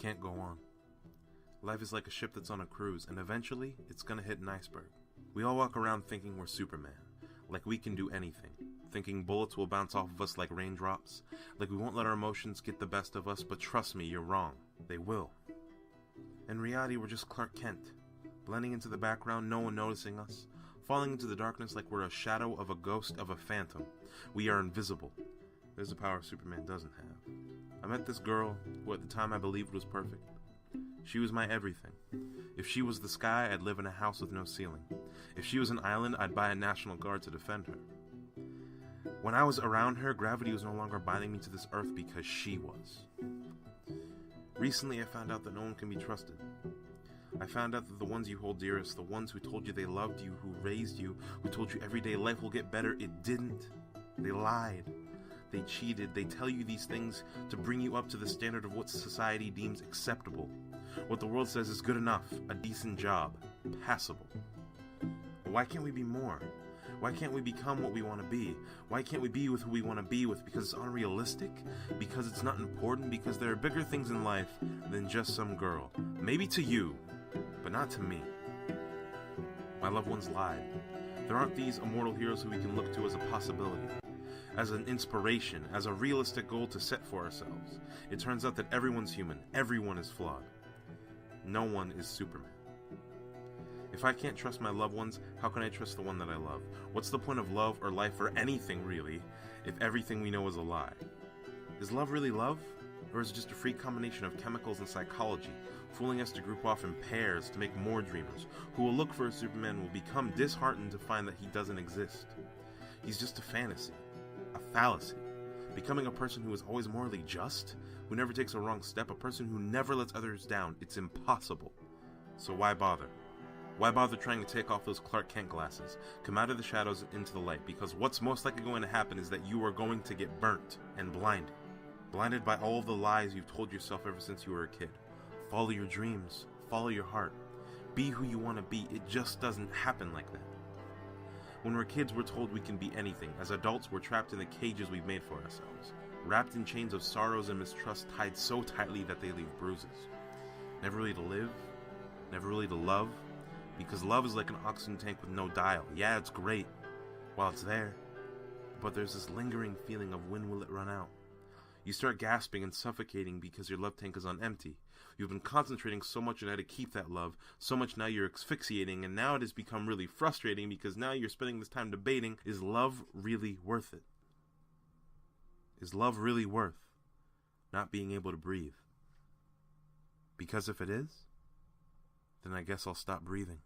can't go on. Life is like a ship that's on a cruise, and eventually, it's gonna hit an iceberg. We all walk around thinking we're Superman, like we can do anything, thinking bullets will bounce off of us like raindrops, like we won't let our emotions get the best of us, but trust me, you're wrong. They will. In reality, we're just Clark Kent, blending into the background, no one noticing us, falling into the darkness like we're a shadow of a ghost of a phantom. We are invisible. There's a power Superman doesn't have. I met this girl, who at the time I believed was perfect. She was my everything. If she was the sky, I'd live in a house with no ceiling. If she was an island, I'd buy a National Guard to defend her. When I was around her, gravity was no longer binding me to this earth because she was. Recently, I found out that no one can be trusted. I found out that the ones you hold dearest, the ones who told you they loved you, who raised you, who told you every day life will get better, it didn't. They lied. They cheated. They tell you these things to bring you up to the standard of what society deems acceptable. What the world says is good enough, a decent job, passable. Why can't we be more? Why can't we become what we want to be? Why can't we be with who we want to be with? Because it's unrealistic? Because it's not important? Because there are bigger things in life than just some girl. Maybe to you, but not to me. My loved ones lied. There aren't these immortal heroes who we can look to as a possibility, as an inspiration, as a realistic goal to set for ourselves. It turns out that everyone's human. Everyone is flawed. No one is Superman. If I can't trust my loved ones, how can I trust the one that I love? What's the point of love or life or anything, really, if everything we know is a lie? Is love really love? Or is it just a freak combination of chemicals and psychology, fooling us to group off in pairs to make more dreamers, who will look for a Superman and will become disheartened to find that he doesn't exist? He's just a fantasy, a fallacy, becoming a person who is always morally just, who never takes a wrong step, a person who never lets others down. It's impossible. So why bother? Why bother trying to take off those Clark Kent glasses, come out of the shadows and into the light? Because what's most likely going to happen is that you are going to get burnt and blinded. Blinded by all of the lies you've told yourself ever since you were a kid. Follow your dreams. Follow your heart. Be who you want to be. It just doesn't happen like that. When we're kids, we're told we can be anything. As adults, we're trapped in the cages we've made for ourselves. Wrapped in chains of sorrows and mistrust tied so tightly that they leave bruises. Never really to live. Never really to love. Because love is like an oxygen tank with no dial. Yeah, it's great while it's there, but there's this lingering feeling of when will it run out? You start gasping and suffocating because your love tank is on empty. You've been concentrating so much on how to keep that love, so much now you're asphyxiating, and now it has become really frustrating because now you're spending this time debating, is love really worth it? Is love really worth not being able to breathe? Because if it is, then I guess I'll stop breathing.